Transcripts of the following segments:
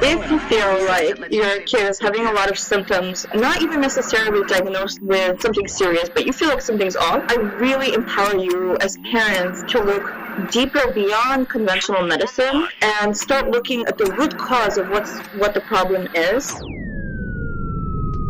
If you feel like your kid is having a lot of symptoms, not even necessarily diagnosed with something serious, but you feel like something's off, I really empower you as parents to look deeper beyond conventional medicine and start looking at the root cause of what the problem is.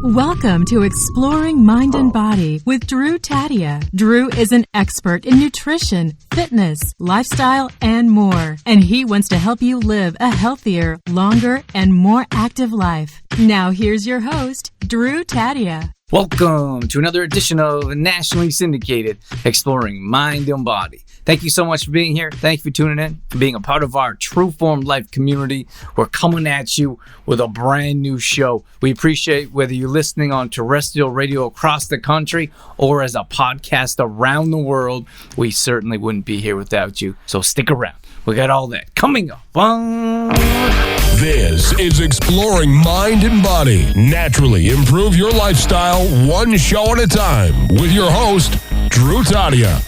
Welcome to Exploring Mind and Body with Drew Tadia. Drew is an expert in nutrition, fitness, lifestyle, and more. And he wants to help you live a healthier, longer, and more active life. Now here's your host, Drew Tadia. Welcome to another edition of nationally syndicated Exploring Mind and Body. Thank you so much for being here. Thank you for tuning in, for being a part of our True Form Life community. We're coming at you with a brand new show. We appreciate whether you're listening on terrestrial radio across the country or as a podcast around the world. We certainly wouldn't be here without you. So stick around. We got all that coming up. This is Exploring Mind and Body. Naturally improve your lifestyle one show at a time with your host, Drew Tadia.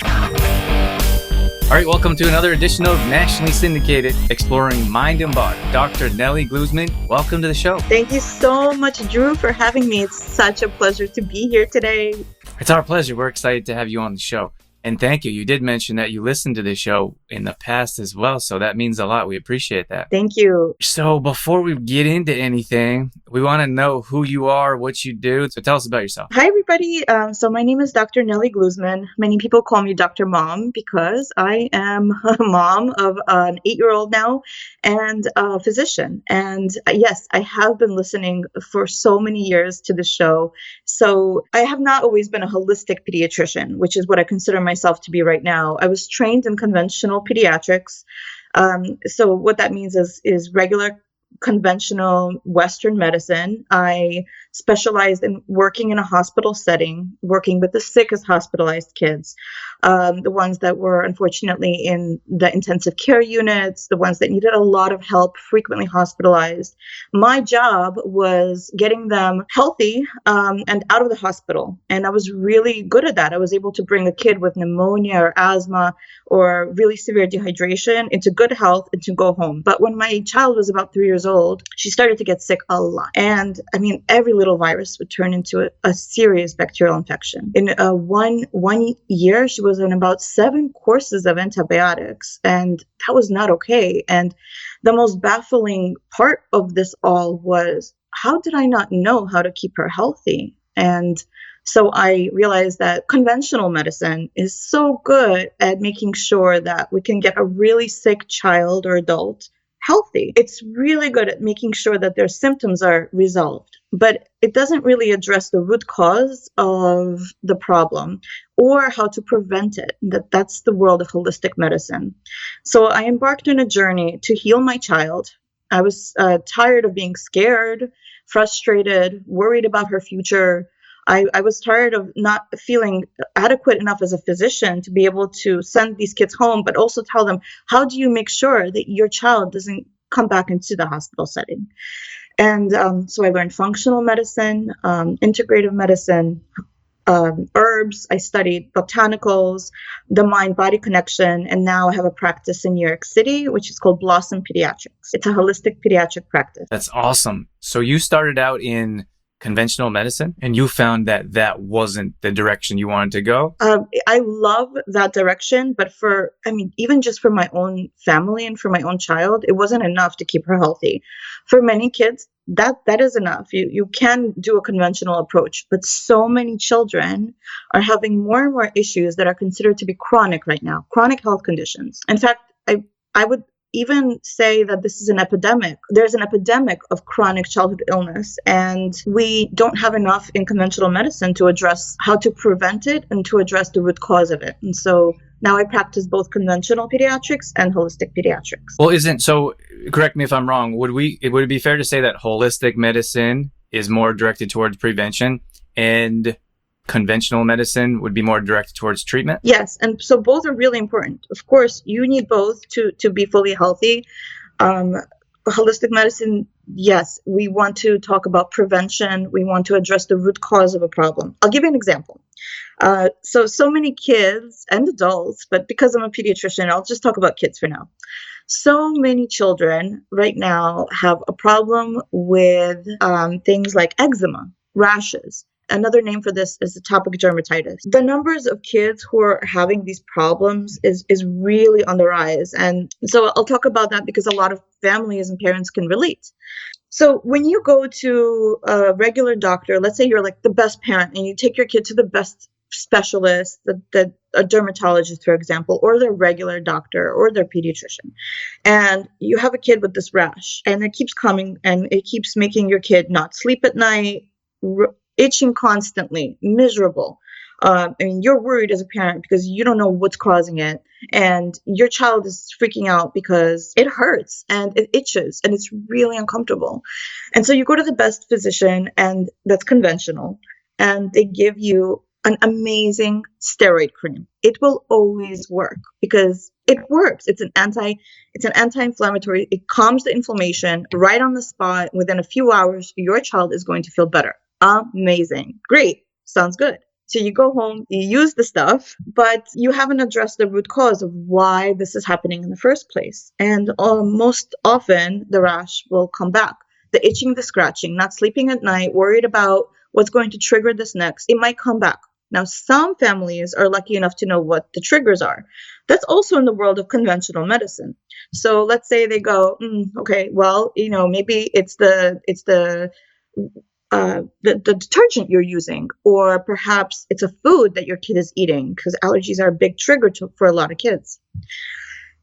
All right, welcome to another edition of nationally syndicated Exploring Mind and Body. Dr. Nelly Gluzman, welcome to the show. Thank you so much, Drew, for having me. It's such a pleasure to be here today. It's our pleasure. We're excited to have you on the show. And thank you. You did mention that you listened to this show in the past as well, so that means a lot. We appreciate that. Thank you. So before we get into anything, we want to know who you are, what you do. So tell us about yourself. Hi, everybody. So my name is Dr. Nelli Gluzman. Many people call me Dr. Mom because I am a mom of an 8-year-old now and a physician. And yes, I have been listening for so many years to the show. So I have not always been a holistic pediatrician, which is what I consider myself to be right now. I was trained in conventional pediatrics. So what that means is regular conventional Western medicine. I specialized in working in a hospital setting, working with the sickest hospitalized kids, the ones that were unfortunately in the intensive care units, the ones that needed a lot of help, frequently hospitalized. My job was getting them healthy and out of the hospital. And I was really good at that. I was able to bring a kid with pneumonia or asthma or really severe dehydration into good health and to go home. But when my child was about 3 years old, she started to get sick a lot. And I mean, every little virus would turn into a serious bacterial infection. In one year, she was on about 7 courses of antibiotics, and that was not okay. And the most baffling part of this all was, how did I not know how to keep her healthy? And so I realized that conventional medicine is so good at making sure that we can get a really sick child or adult healthy. It's really good at making sure that their symptoms are resolved, but it doesn't really address the root cause of the problem or how to prevent it. That's the world of holistic medicine. So I embarked on a journey to heal my child. I was tired of being scared, frustrated, worried about her future. I was tired of not feeling adequate enough as a physician to be able to send these kids home, but also tell them, how do you make sure that your child doesn't come back into the hospital setting? And so I learned functional medicine, integrative medicine, herbs. I studied botanicals, the mind-body connection, and now I have a practice in New York City, which is called Blossom Pediatrics. It's a holistic pediatric practice. That's awesome. So you started out in conventional medicine and you found that wasn't the direction you wanted to go? I love that direction, but even just for my own family and for my own child, it wasn't enough to keep her healthy. For many kids, that is enough. You can do a conventional approach, but so many children are having more and more issues that are considered to be chronic right now, chronic health conditions. In fact, I would even say that this is an epidemic. There's an epidemic of chronic childhood illness, and we don't have enough in conventional medicine to address how to prevent it and to address the root cause of it. And so now I practice both conventional pediatrics and holistic pediatrics. Well, correct me if I'm wrong, would it be fair to say that holistic medicine is more directed towards prevention and conventional medicine would be more directed towards treatment? Yes, and so both are really important. Of course, you need both to be fully healthy. Holistic medicine, yes, we want to talk about prevention. We want to address the root cause of a problem. I'll give you an example. So many kids and adults, but because I'm a pediatrician, I'll just talk about kids for now. So many children right now have a problem with things like eczema, rashes. Another name for this is atopic dermatitis. The numbers of kids who are having these problems is really on the rise. And so I'll talk about that because a lot of families and parents can relate. So when you go to a regular doctor, let's say you're like the best parent and you take your kid to the best specialist, a dermatologist, for example, or their regular doctor or their pediatrician, and you have a kid with this rash and it keeps coming and it keeps making your kid not sleep at night, itching constantly, miserable. I mean, you're worried as a parent because you don't know what's causing it. And your child is freaking out because it hurts and it itches and it's really uncomfortable. And so you go to the best physician, and that's conventional, and they give you an amazing steroid cream. It will always work because it works. It's an anti-inflammatory. It calms the inflammation right on the spot. Within a few hours, your child is going to feel better. Amazing. Great. Sounds good. So you go home, you use the stuff, but you haven't addressed the root cause of why this is happening in the first place. And most often, the rash will come back. The itching, the scratching, not sleeping at night, worried about what's going to trigger this next. It might come back. Now, some families are lucky enough to know what the triggers are. That's also in the world of conventional medicine. So let's say they go, okay, well, maybe it's the detergent you're using, or perhaps it's a food that your kid is eating, because allergies are a big trigger for a lot of kids.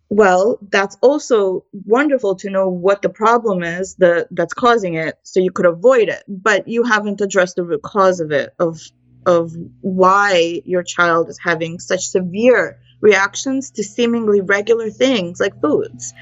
Well, that's also wonderful to know what the problem is that's causing it, so you could avoid it. But you haven't addressed the root cause of it, of why your child is having such severe reactions to seemingly regular things like foods.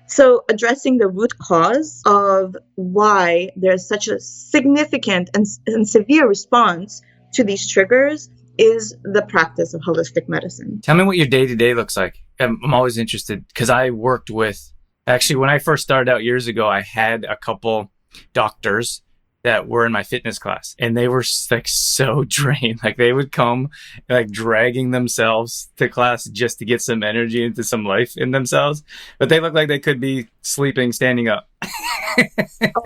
So addressing the root cause of why there's such a significant and severe response to these triggers is the practice of holistic medicine. Tell me what your day-to-day looks like. I'm always interested because I worked with, actually, when I first started out years ago, I had a couple doctors that were in my fitness class, and they were like so drained. Like they would come like dragging themselves to class just to get some energy into some life in themselves, but they look like they could be sleeping standing up.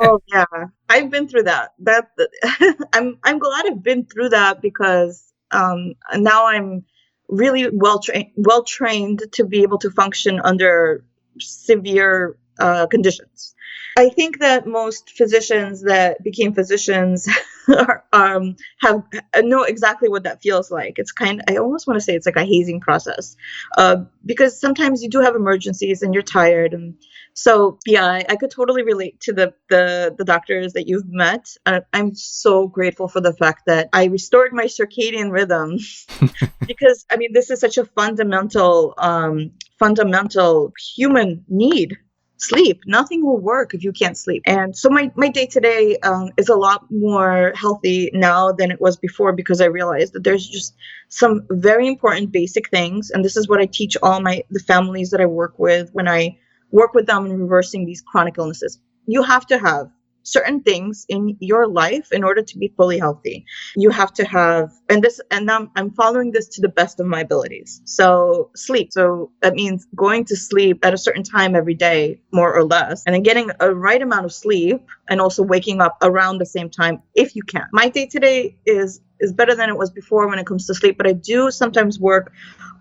Oh yeah, I've been through that. I'm glad I've been through that because now I'm really well trained to be able to function under severe conditions. I think that most physicians that became physicians know exactly what that feels like. It's I almost want to say it's like a hazing process, because sometimes you do have emergencies and you're tired, and so yeah, I could totally relate to the doctors that you've met. I'm so grateful for the fact that I restored my circadian rhythm, because I mean this is such a fundamental human need. Sleep. Nothing will work if you can't sleep. And so my day-to-day is a lot more healthy now than it was before, because I realized that there's just some very important basic things. And this is what I teach all the families that I work with when I work with them in reversing these chronic illnesses. You have to have certain things in your life in order to be fully healthy. You have to have, and I'm following this to the best of my abilities. So sleep. So that means going to sleep at a certain time every day, more or less, and then getting a right amount of sleep, and also waking up around the same time if you can. My day today is better than it was before when it comes to sleep, but I do sometimes work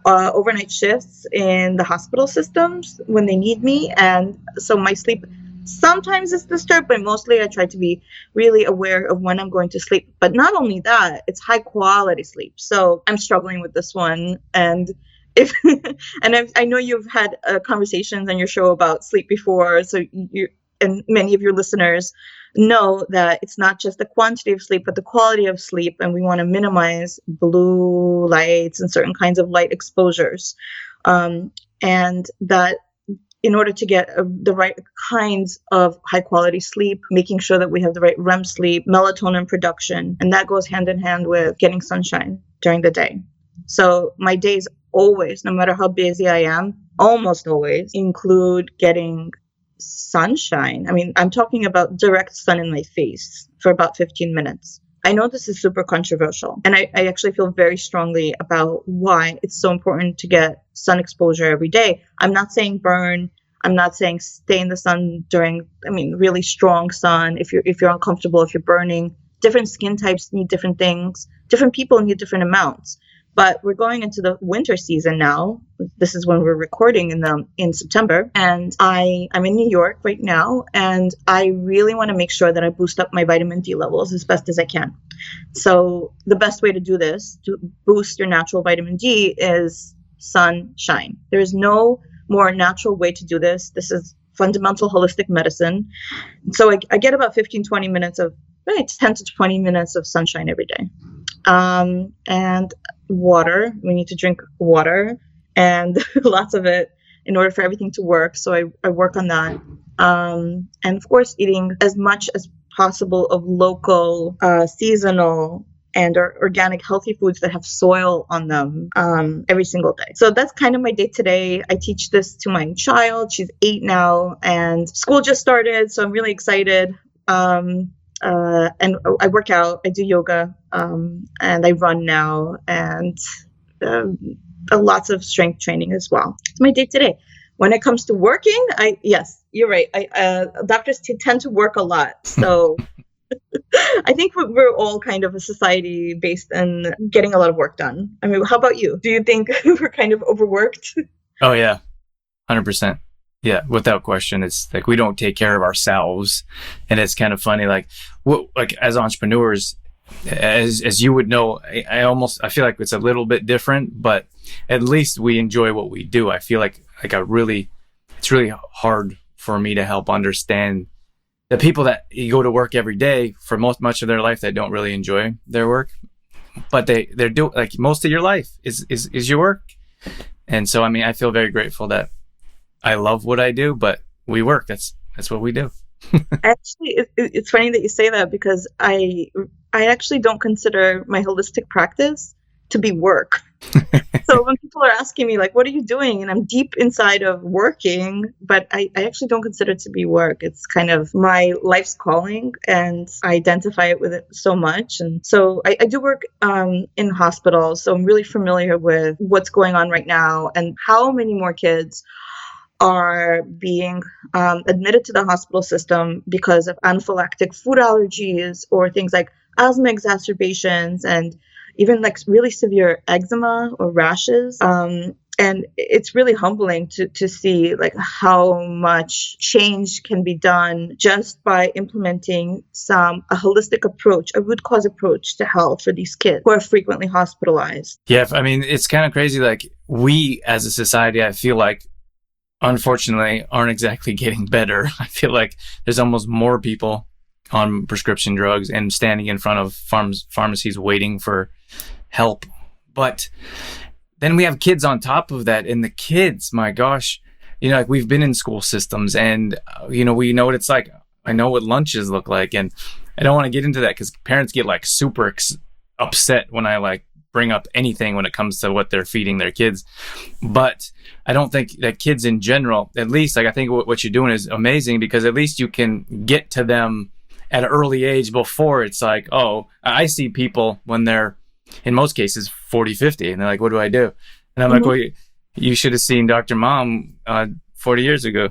overnight shifts in the hospital systems when they need me, and so my sleep sometimes it's disturbed, but mostly I try to be really aware of when I'm going to sleep. But not only that, it's high quality sleep. So I'm struggling with this one. And I know you've had conversations on your show about sleep before. So and many of your listeners know that it's not just the quantity of sleep, but the quality of sleep. And we want to minimize blue lights and certain kinds of light exposures. And that in order to get the right kinds of high quality sleep, making sure that we have the right REM sleep, melatonin production, and that goes hand in hand with getting sunshine during the day. So my days always, no matter how busy I am, almost always include getting sunshine. I mean, I'm talking about direct sun in my face for about 15 minutes. I know this is super controversial, and I actually feel very strongly about why it's so important to get sun exposure every day. I'm not saying burn I'm not saying stay in the sun during, really strong sun. If you're uncomfortable, if you're burning, different skin types need different things. Different people need different amounts. But we're going into the winter season now. This is when we're recording in September, and I'm in New York right now, and I really want to make sure that I boost up my vitamin D levels as best as I can. So the best way to do this, to boost your natural vitamin D, is sunshine. There is no more natural way to do this. This is fundamental holistic medicine. So I get about 15-20 minutes of 10 to 20 minutes of sunshine every day. And water. We need to drink water, and lots of it, in order for everything to work. So I work on that. And of course, eating as much as possible of local, seasonal, and organic healthy foods that have soil on them every single day. So that's kind of my day today. I teach this to my child. She's 8 now, and school just started, so I'm really excited. And I work out, I do yoga, and I run now, and lots of strength training as well. It's my day today. When it comes to working, yes, you're right. Doctors tend to work a lot. So I think we're all kind of a society based in getting a lot of work done. How about you? Do you think we're kind of overworked? Oh, yeah, 100%. Yeah, without question. It's like we don't take care of ourselves. And it's kind of funny, like as entrepreneurs, as you would know, I feel like it's a little bit different, but at least we enjoy what we do. I feel like it's really hard for me to help understand the people that you go to work every day for much of their life that don't really enjoy their work, but they're doing, like, most of your life is your work. And so, I feel very grateful that I love what I do, but we work. That's what we do. Actually, it's funny that you say that, because I actually don't consider my holistic practice to be work. So when people are asking me, like, what are you doing? And I'm deep inside of working, but I actually don't consider it to be work. It's kind of my life's calling, and I identify it with it so much. And so I do work in hospitals, so I'm really familiar with what's going on right now and how many more kids are being admitted to the hospital system because of anaphylactic food allergies or things like asthma exacerbations and even like really severe eczema or rashes. And it's really humbling to see like how much change can be done just by implementing a holistic approach, a root cause approach to health for these kids who are frequently hospitalized. Yeah, it's kind of crazy. Like, we as a society, I feel like, unfortunately, aren't exactly getting better. I feel like there's almost more people on prescription drugs and standing in front of pharmacies waiting for help. But then we have kids on top of that, and the kids, my gosh, like, we've been in school systems, and we know what it's like. I know what lunches look like, and I don't want to get into that because parents get like super upset when I like bring up anything when it comes to what they're feeding their kids. But I don't think that kids in general, at least, like, I think what you're doing is amazing, because at least you can get to them at an early age before it's like, oh, I see people when they're, in most cases, 40, 50, and they're like, what do I do? And I'm like, well, you should have seen Dr. Mom 40 years ago.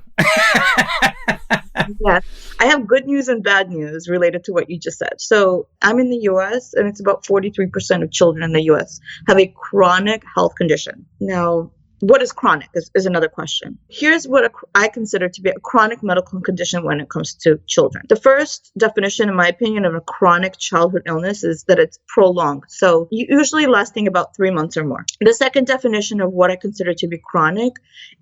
Yes. I have good news and bad news related to what you just said. So I'm in the US, and it's about 43% of children in the US have a chronic health condition. Now, what is chronic is another question. Here's what I consider to be a chronic medical condition when it comes to children. The first definition, in my opinion, of a chronic childhood illness is that it's prolonged. So usually lasting about 3 months or more. The second definition of what I consider to be chronic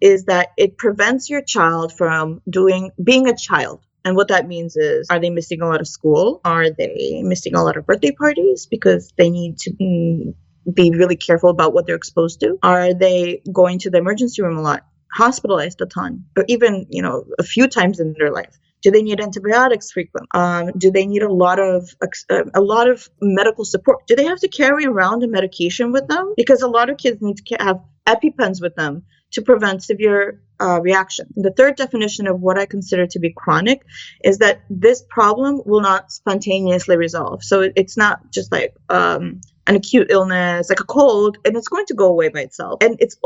is that it prevents your child from being a child. And what that means is, are they missing a lot of school? Are they missing a lot of birthday parties because they need to be really careful about what they're exposed to? Are they going to the emergency room a lot, hospitalized a ton, or even, a few times in their life? Do they need antibiotics frequently? Do they need a lot of medical support? Do they have to carry around a medication with them? Because a lot of kids need to have EpiPens with them to prevent severe reaction. The third definition of what I consider to be chronic is that this problem will not spontaneously resolve. So it's not just like an acute illness, like a cold, and it's going to go away by itself. And it's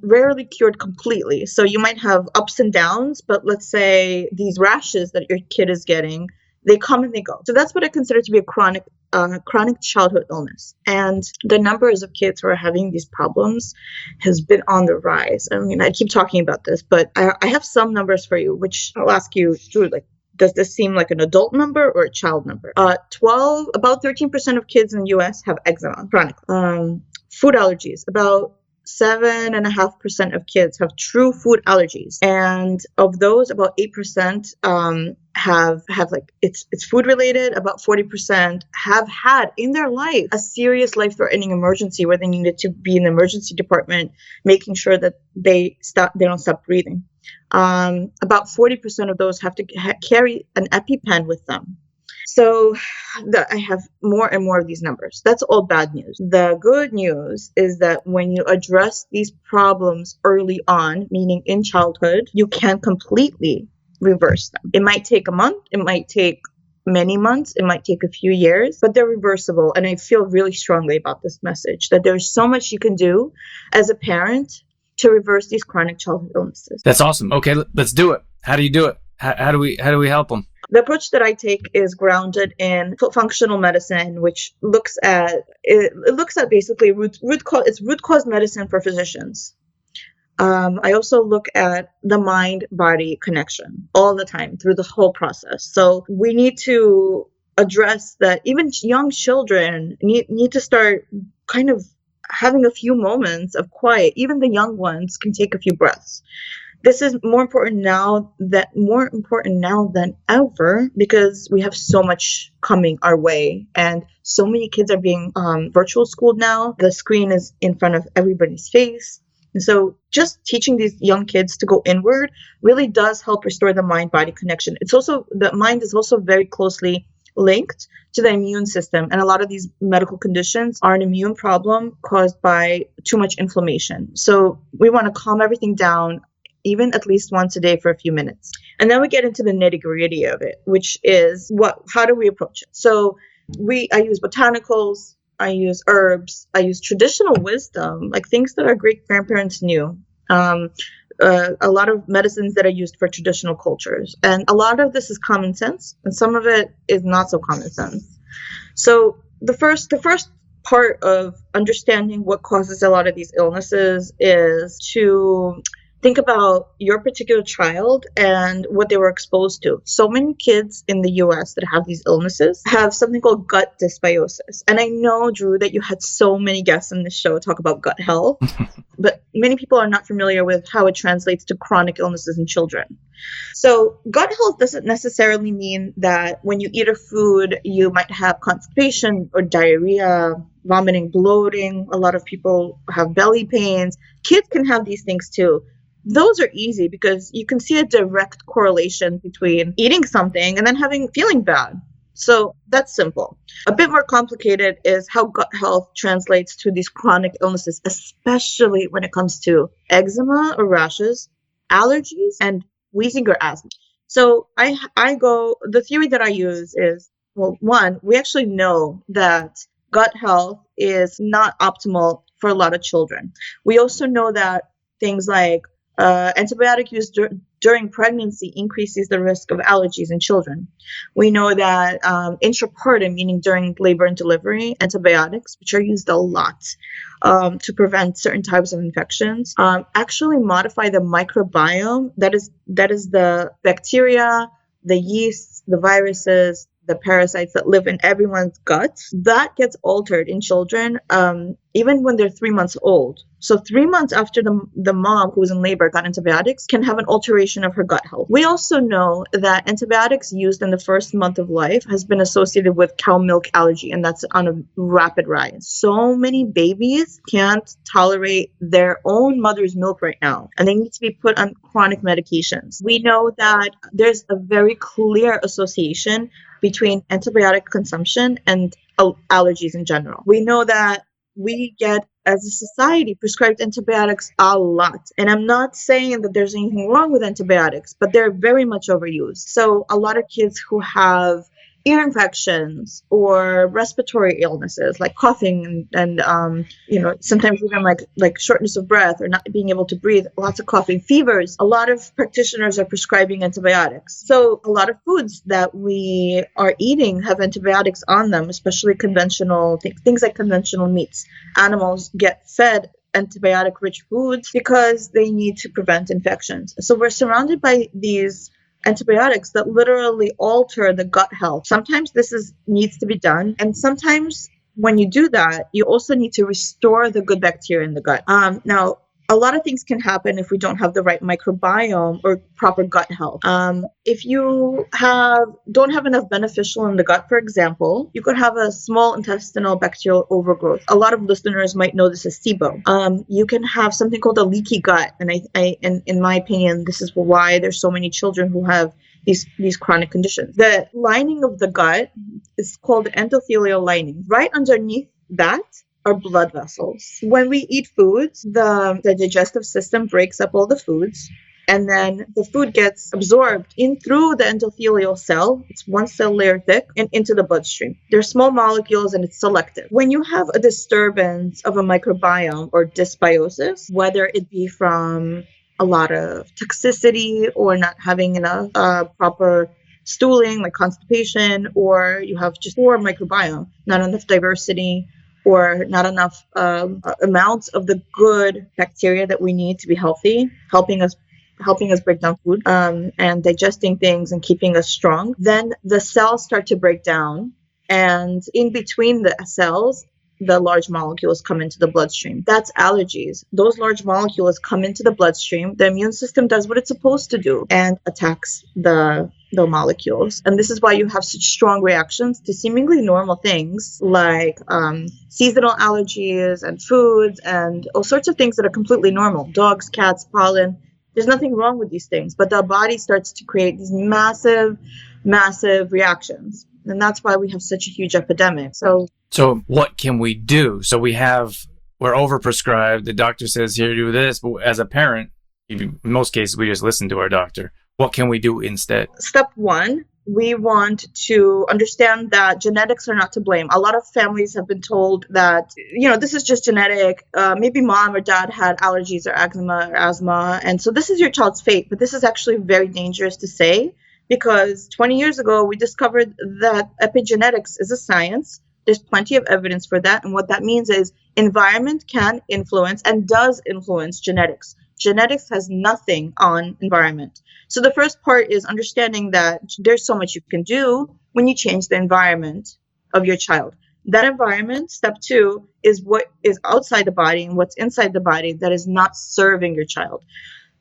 rarely cured completely. So you might have ups and downs, but let's say these rashes that your kid is getting, they come and they go. So that's what I consider to be a chronic childhood illness. And the numbers of kids who are having these problems has been on the rise. I mean, I keep talking about this, but I have some numbers for you, which I'll ask you, Drew, like, does this seem like an adult number or a child number? About 13% of kids in the US have eczema chronically. Food allergies, about 7.5% of kids have true food allergies, and of those, about 8% have like it's food related. About 40% have had in their life a serious life-threatening emergency where they needed to be in the emergency department, making sure that they don't stop breathing. About 40% of those have to carry an EpiPen with them. So I have more and more of these numbers. That's all bad news. The good news is that when you address these problems early on, meaning in childhood, you can completely reverse them. It might take a month. It might take many months. It might take a few years, but they're reversible. And I feel really strongly about this message, that there's so much you can do as a parent to reverse these chronic childhood illnesses. That's awesome. Okay, let's do it. How do you do it? How do we help them? The approach that I take is grounded in functional medicine, which looks at basically root cause medicine for physicians. I also look at the mind-body connection all the time through the whole process. So we need to address that even young children need to start kind of having a few moments of quiet. Even the young ones can take a few breaths. This is more important now than ever, because we have so much coming our way, and so many kids are being virtual schooled now. The screen is in front of everybody's face. And so just teaching these young kids to go inward really does help restore the mind-body connection. The mind is also very closely linked to the immune system. And a lot of these medical conditions are an immune problem caused by too much inflammation. So we want to calm everything down, even at least once a day for a few minutes. And then we get into the nitty-gritty of it, which is how do we approach it? So I use botanicals, I use herbs, I use traditional wisdom, like things that our great grandparents knew. A lot of medicines that are used for traditional cultures. And a lot of this is common sense, and some of it is not so common sense. So the first part of understanding what causes a lot of these illnesses is to think about your particular child and what they were exposed to. So many kids in the US that have these illnesses have something called gut dysbiosis. And I know, Drew, that you had so many guests on this show talk about gut health, but many people are not familiar with how it translates to chronic illnesses in children. So gut health doesn't necessarily mean that when you eat a food, you might have constipation or diarrhea, vomiting, bloating. A lot of people have belly pains. Kids can have these things too. Those are easy because you can see a direct correlation between eating something and then feeling bad. So that's simple. A bit more complicated is how gut health translates to these chronic illnesses, especially when it comes to eczema or rashes, allergies, and wheezing or asthma. So the theory that I use is, well, one, we actually know that gut health is not optimal for a lot of children. We also know that things like antibiotic use during pregnancy increases the risk of allergies in children. We know that intrapartum, meaning during labor and delivery, antibiotics, which are used a lot to prevent certain types of infections, actually modify the microbiome. That is the bacteria, the yeasts, the viruses, the parasites that live in everyone's guts. That gets altered in children even when they're 3 months old. So 3 months after the mom who was in labor got antibiotics can have an alteration of her gut health. We also know that antibiotics used in the first month of life has been associated with cow milk allergy, and that's on a rapid rise. So many babies can't tolerate their own mother's milk right now, and they need to be put on chronic medications. We know that there's a very clear association between antibiotic consumption and allergies in general. We know that we get, as a society, prescribed antibiotics a lot. And I'm not saying that there's anything wrong with antibiotics, but they're very much overused. So a lot of kids who have ear infections or respiratory illnesses like coughing and sometimes even like shortness of breath or not being able to breathe, lots of coughing, fevers, a lot of practitioners are prescribing antibiotics. So a lot of foods that we are eating have antibiotics on them, especially conventional things like conventional meats. Animals get fed antibiotic-rich foods because they need to prevent infections. So we're surrounded by these antibiotics that literally alter the gut health. Sometimes needs to be done, and sometimes when you do that, you also need to restore the good bacteria in the gut. Now, a lot of things can happen if we don't have the right microbiome or proper gut health. If you don't have enough beneficial in the gut, for example, you could have a small intestinal bacterial overgrowth. A lot of listeners might know this as SIBO. You can have something called a leaky gut, and in my opinion, this is why there's so many children who have these chronic conditions. The lining of the gut is called the endothelial lining. Right underneath that are blood vessels. When we eat foods, the digestive system breaks up all the foods, and then the food gets absorbed in through the endothelial cell. It's one cell layer thick and into the bloodstream. They're small molecules and it's selective. When you have a disturbance of a microbiome or dysbiosis, whether it be from a lot of toxicity or not having enough proper stooling like constipation, or you have just poor microbiome, not enough diversity, or not enough amounts of the good bacteria that we need to be healthy, helping us break down food and digesting things and keeping us strong, then the cells start to break down. And in between the cells, the large molecules come into the bloodstream. That's allergies. Those large molecules come into the bloodstream. The immune system does what it's supposed to do and attacks the molecules. And this is why you have such strong reactions to seemingly normal things like seasonal allergies and foods and all sorts of things that are completely normal. Dogs, cats, pollen. There's nothing wrong with these things, but the body starts to create these massive reactions. And that's why we have such a huge epidemic. So what can we do? So we're overprescribed. The doctor says, here, do this. But as a parent, in most cases, we just listen to our doctor. What can we do instead? Step one, we want to understand that genetics are not to blame. A lot of families have been told that, this is just genetic. Maybe mom or dad had allergies or eczema or asthma. And so this is your child's fate. But this is actually very dangerous to say, because 20 years ago, we discovered that epigenetics is a science. There's plenty of evidence for that. And what that means is environment can influence and does influence genetics. Genetics has nothing on environment. So the first part is understanding that there's so much you can do when you change the environment of your child. That environment, step two, is what is outside the body and what's inside the body that is not serving your child.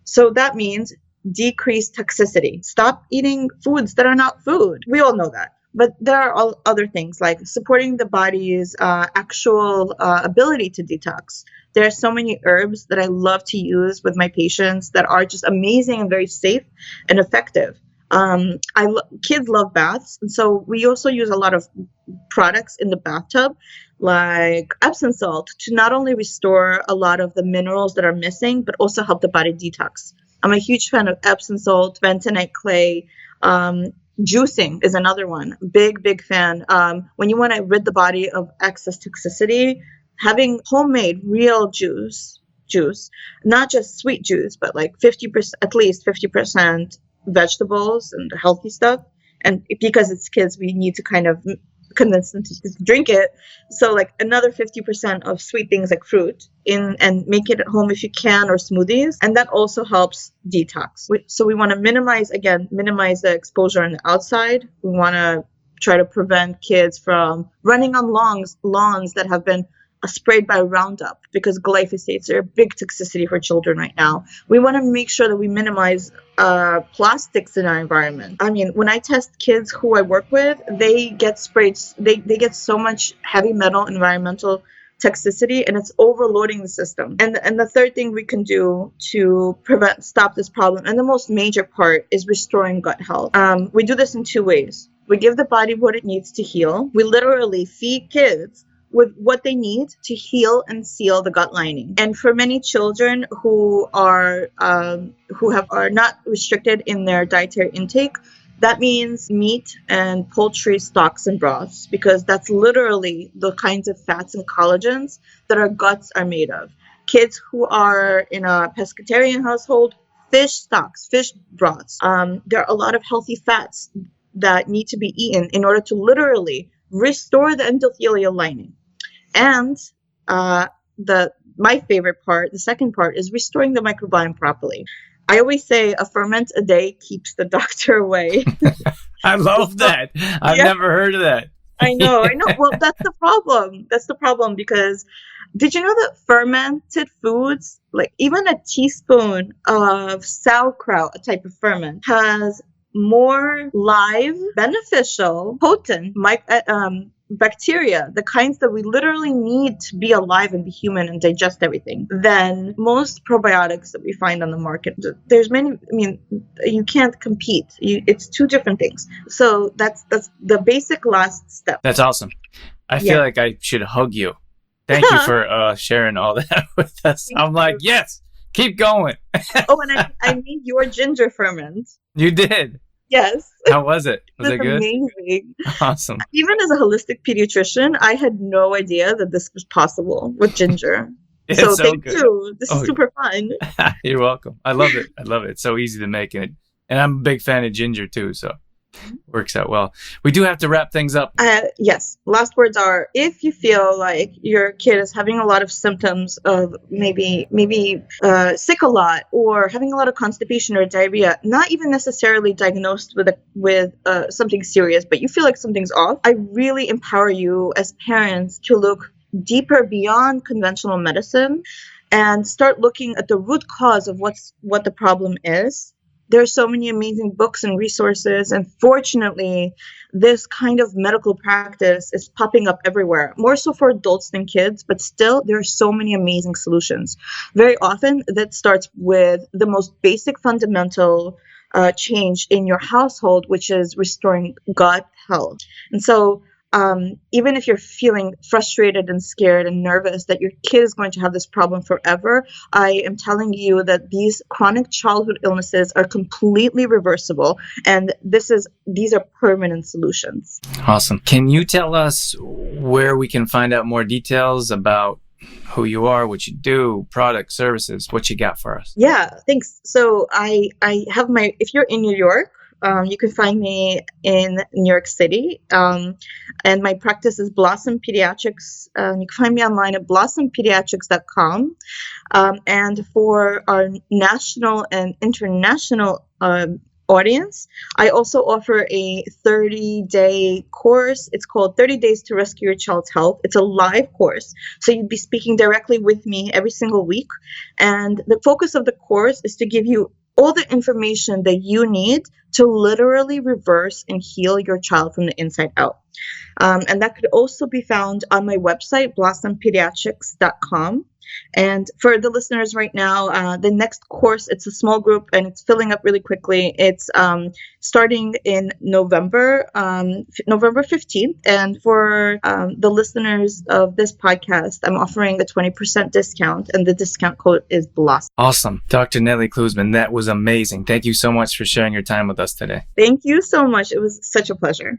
So that means decrease toxicity. Stop eating foods that are not food. We all know that. But there are all other things like supporting the body's actual ability to detox. There are so many herbs that I love to use with my patients that are just amazing and very safe and effective. Kids love baths, and so we also use a lot of products in the bathtub, like Epsom salt, to not only restore a lot of the minerals that are missing, but also help the body detox. I'm a huge fan of Epsom salt, bentonite clay. Juicing is another one. Big fan. When you want to rid the body of excess toxicity, having homemade real juice, not just sweet juice, but like 50%, at least 50% vegetables and healthy stuff. And because it's kids, we need to kind of convince them to drink it. So like another 50% of sweet things like fruit and make it at home if you can, or smoothies. And that also helps detox. So we want to minimize the exposure on the outside. We want to try to prevent kids from running on lawns that have been sprayed by Roundup, because glyphosates are a big toxicity for children right now. We want to make sure that we minimize plastics in our environment. I mean, when I test kids who I work with, they get sprayed. They get so much heavy metal environmental toxicity, and it's overloading the system. And the third thing we can do to stop this problem, and the most major part, is restoring gut health. We do this in two ways. We give the body what it needs to heal. We literally feed kids with what they need to heal and seal the gut lining. And for many children who are not restricted in their dietary intake, That means meat and poultry stocks and broths, because that's literally the kinds of fats and collagens that our guts are made of. Kids who are in a pescatarian household, fish stocks, fish broths. There are a lot of healthy fats that need to be eaten in order to literally restore the endothelial lining. And my favorite part, the second part, is restoring the microbiome properly. I always say a ferment a day keeps the doctor away. I love that. I've never heard of that. I know. Well, that's the problem. That's the problem, because did you know that fermented foods, like even a teaspoon of sauerkraut, a type of ferment, has more live, beneficial, potent bacteria, the kinds that we literally need to be alive and be human and digest everything, than most probiotics that we find on the market. There's many, you can't compete. It's two different things. So that's the basic last step. That's awesome. I feel like I should hug you. Thank you for sharing all that with us. I'm like, yes, keep going. Oh, and I made your ginger ferment. You did? Yes. How was it? Was it good? Amazing. Awesome. Even as a holistic pediatrician, I had no idea that this was possible with ginger. So thank you. This is super fun. You're welcome. I love it. It's so easy to make, and I'm a big fan of ginger too, so works out well. We do have to wrap things up. Yes. Last words are, if you feel like your kid is having a lot of symptoms of maybe sick a lot, or having a lot of constipation or diarrhea, not even necessarily diagnosed with something serious, but you feel like something's off, I really empower you as parents to look deeper beyond conventional medicine and start looking at the root cause of what the problem is. There are so many amazing books and resources, and fortunately, this kind of medical practice is popping up everywhere, more so for adults than kids, but still, there are so many amazing solutions. Very often, that starts with the most basic fundamental change in your household, which is restoring gut health. And so, even if you're feeling frustrated and scared and nervous that your kid is going to have this problem forever, I am telling you that these chronic childhood illnesses are completely reversible, and these are permanent solutions. Awesome. Can you tell us where we can find out more details about who you are, what you do, products, services, what you got for us? Yeah, thanks. So I have if you're in New York, you can find me in New York City, and my practice is Blossom Pediatrics. You can find me online at blossompediatrics.com. And for our national and international audience, I also offer a 30-day course. It's called 30 Days to Rescue Your Child's Health. It's a live course, so you'd be speaking directly with me every single week. And the focus of the course is to give you all the information that you need to literally reverse and heal your child from the inside out. And that could also be found on my website, blossompediatrics.com. And for the listeners right now, the next course, it's a small group and it's filling up really quickly. It's starting in November 15th. And for the listeners of this podcast, I'm offering a 20% discount, and the discount code is Blossom. Awesome. Dr. Nelly Gluesman, that was amazing. Thank you so much for sharing your time with us today. Thank you so much. It was such a pleasure.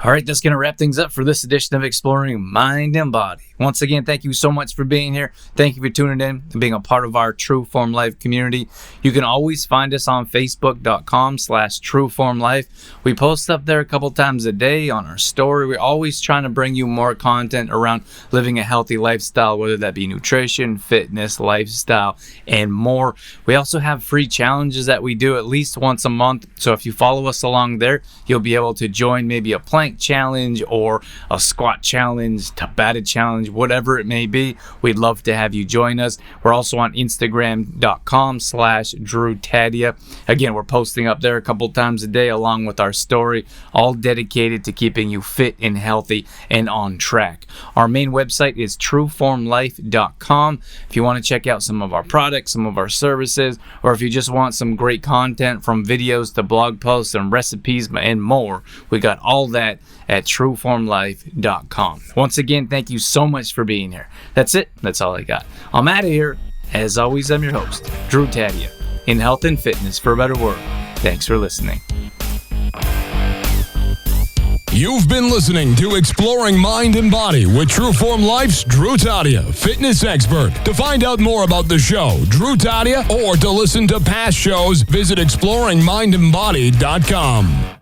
All right, that's going to wrap things up for this edition of Exploring Mind and Body. Once again, thank you so much for being here. Thank you for tuning in and being a part of our True Form Life community. You can always find us on Facebook.com/TrueFormLife. We post up there a couple times a day on our story. We're always trying to bring you more content around living a healthy lifestyle, whether that be nutrition, fitness, lifestyle, and more. We also have free challenges that we do at least once a month. So if you follow us along there, you'll be able to join maybe a plank challenge or a squat challenge, Tabata challenge, whatever it may be. We'd love to have you join us. We're also on Instagram.com/DrewTadia. Again, we're posting up there a couple times a day along with our story, all dedicated to keeping you fit and healthy and on track. Our main website is trueformlife.com. If you want to check out some of our products, some of our services, or if you just want some great content from videos to blog posts and recipes and more, we got all that at trueformlife.com. Once again, thank you so much for being here. That's it. That's all I got. I'm out of here. As always, I'm your host, Drew Tadia, in health and fitness for a better world. Thanks for listening. You've been listening to Exploring Mind and Body with Trueform Life's Drew Tadia, fitness expert. To find out more about the show, Drew Tadia, or to listen to past shows, visit exploringmindandbody.com.